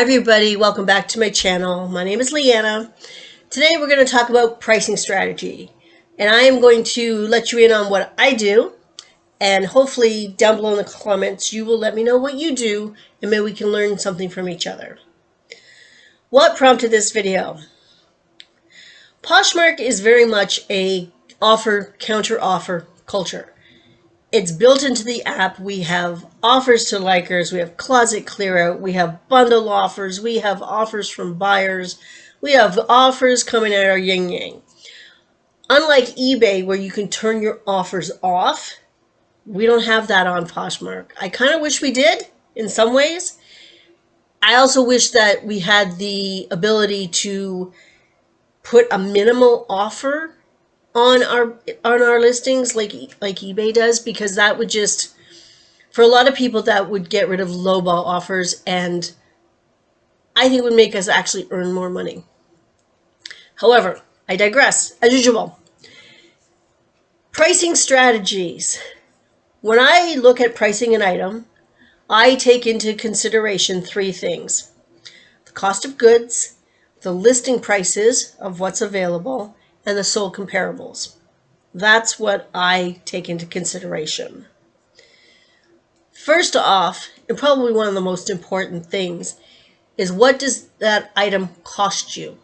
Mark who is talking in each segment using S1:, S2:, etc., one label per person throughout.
S1: everybody, welcome back to my channel. My name is Leanna. Today we're going to talk about pricing strategy, and I am going to let you in on what I do, and hopefully down below in the comments you will let me know what you do, and maybe we can learn something from each other. What prompted this video? Poshmark is very much a offer counter offer culture. It's built into the app. We have offers to likers, we have closet clear out, we have bundle offers, we have offers from buyers, we have offers coming at our yin yang. Unlike eBay, where you can turn your offers off, we don't have that on Poshmark. I kind of wish we did in some ways. I also wish that we had the ability to put a minimal offer on our listings like eBay does, because that would just, for a lot of people, that would get rid of lowball offers, and I think it would make us actually earn more money. However, I digress, as usual. Pricing strategies. When I look at pricing an item, I take into consideration three things: the cost of goods, the listing prices of what's available, and the sold comparables. That's what I take into consideration. First off, and probably one of the most important things, is what does that item cost you?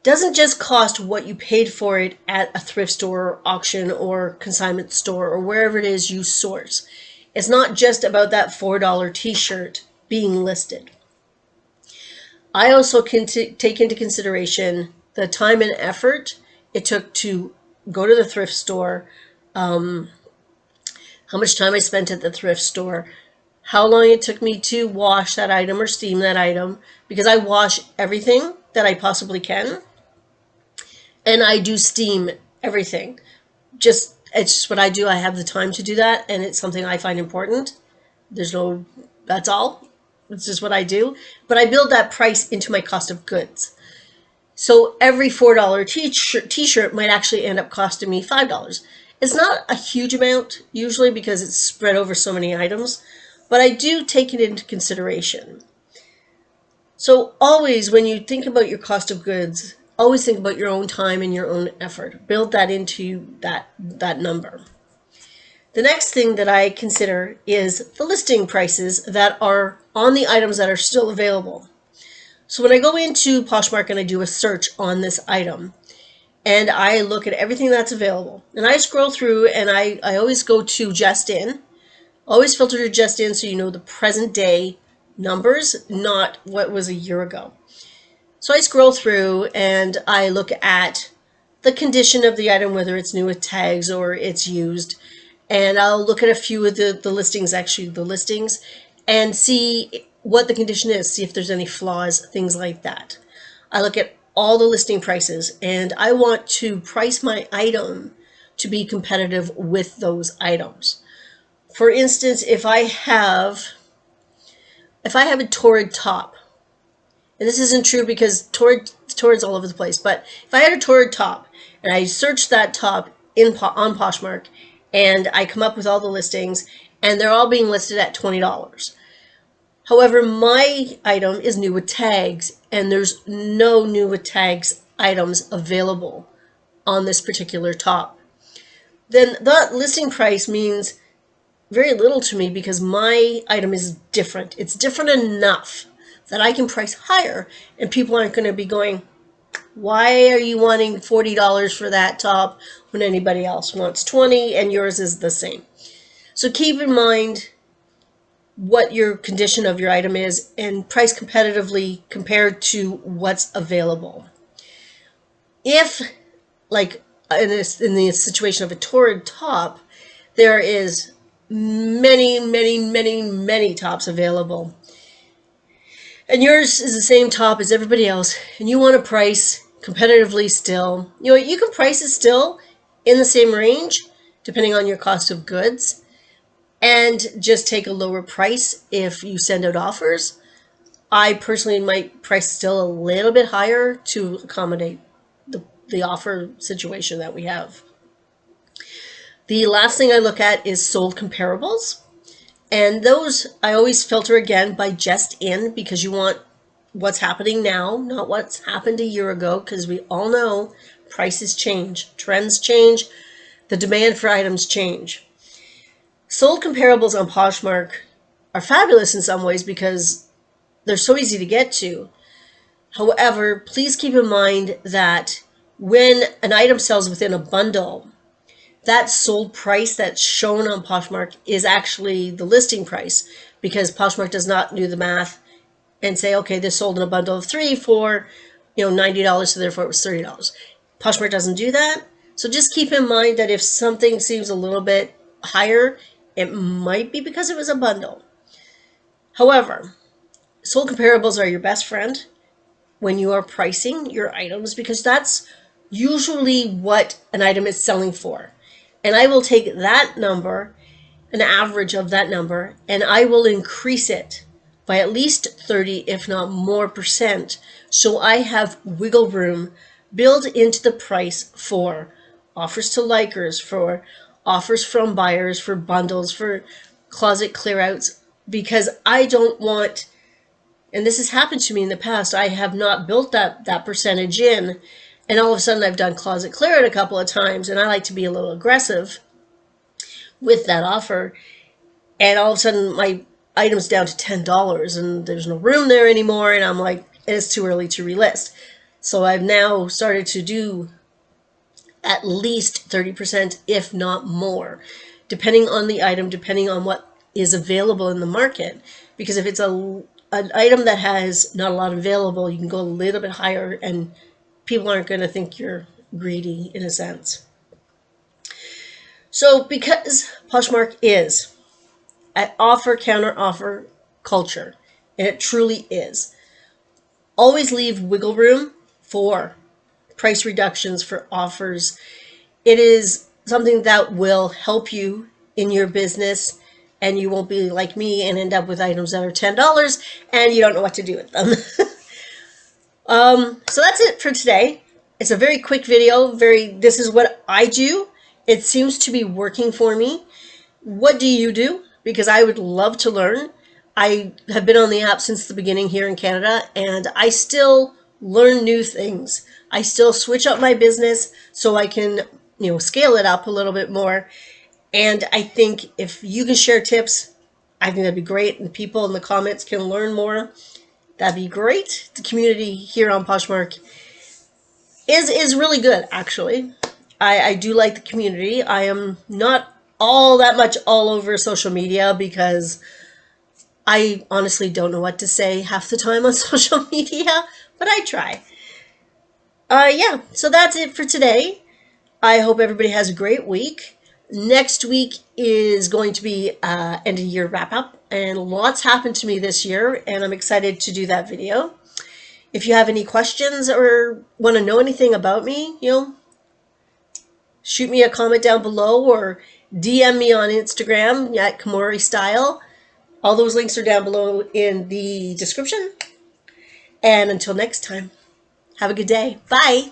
S1: Doesn't just cost what you paid for it at a thrift store or auction or consignment store or wherever it is you source. It's not just about that $4 t-shirt being listed. I also can take into consideration the time and effort it took to go to the thrift store, how much time I spent at the thrift store, how long it took me to wash that item or steam that item, because I wash everything that I possibly can, and I do steam everything. It's just what I do. I have the time to do that, and it's something I find important. That's all. It's just what I do. But I build that price into my cost of goods. So every $4 t-shirt might actually end up costing me $5. It's not a huge amount usually because it's spread over so many items, but I do take it into consideration. So always when you think about your cost of goods, always think about your own time and your own effort. Build that into that number. The next thing that I consider is the listing prices that are on the items that are still available. So when I go into Poshmark and I do a search on this item, and I look at everything that's available, and I scroll through, and I always go to just in, always filter to just in, so you know the present day numbers, not what was a year ago. So I scroll through and I look at the condition of the item, whether it's new with tags or it's used, and I'll look at a few of the listings, and see what the condition is, see if there's any flaws, things like that. I look at all the listing prices, and I want to price my item to be competitive with those items. For instance, if I have a torrid top, and this isn't true because torrid's all over the place, but if I had a torrid top and I searched that top on Poshmark, and I come up with all the listings, and they're all being listed at $20. However, my item is new with tags, and there's no new with tags items available on this particular top. Then that listing price means very little to me because my item is different. It's different enough that I can price higher, and people aren't going to be going, why are you wanting $40 for that top when anybody else wants $20 and yours is the same? So keep in mind what your condition of your item is and price competitively compared to what's available. If, like in the situation of a torrid top, there is many tops available, and yours is the same top as everybody else, and you want to price competitively still, you can price it still in the same range depending on your cost of goods, and just take a lower price if you send out offers. I personally might price still a little bit higher to accommodate the offer situation that we have. The last thing I look at is sold comparables. And those I always filter again by just in, because you want what's happening now, not what's happened a year ago, because we all know prices change, trends change, the demand for items change. Sold comparables on Poshmark are fabulous in some ways because they're so easy to get to. However, please keep in mind that when an item sells within a bundle, that sold price that's shown on Poshmark is actually the listing price, because Poshmark does not do the math and say, okay, this sold in a bundle of 3 for, $90, so therefore it was $30. Poshmark doesn't do that. So just keep in mind that if something seems a little bit higher, it might be because it was a bundle. However, sold comparables are your best friend when you are pricing your items, because that's usually what an item is selling for. And I will take that number, an average of that number, and I will increase it by at least 30, if not more %. So I have wiggle room built into the price for offers to likers, for offers from buyers, for bundles, for closet clear outs, because I don't want, and this has happened to me in the past, I have not built that percentage in, and all of a sudden I've done closet clear out a couple of times, and I like to be a little aggressive with that offer, and all of a sudden my item's down to $10 and there's no room there anymore, and I'm like, it's too early to relist. So I've now started to do at least 30%, if not more, depending on the item, depending on what is available in the market. Because if it's an item that has not a lot available, you can go a little bit higher and people aren't going to think you're greedy in a sense. So because Poshmark is an offer counter offer culture, and it truly is, always leave wiggle room for price reductions, for offers. It is something that will help you in your business, and you won't be like me and end up with items that are $10 and you don't know what to do with them. So that's it for today. It's a very quick video. This is what I do. It seems to be working for me. What do you do? Because I would love to learn. I have been on the app since the beginning here in Canada, and I still learn new things. I still switch up my business so I can, scale it up a little bit more. And I think if you can share tips, I think that'd be great. And people in the comments can learn more. That'd be great. The community here on Poshmark is really good, actually. I do like the community. I am not all that much all over social media because I honestly don't know what to say half the time on social media, but I try. Yeah, so that's it for today. I hope everybody has a great week. Next week is going to be end of year wrap up, and lots happened to me this year, and I'm excited to do that video. If you have any questions or want to know anything about me, shoot me a comment down below or DM me on Instagram at Komori Style. All those links are down below in the description. And until next time, have a good day. Bye.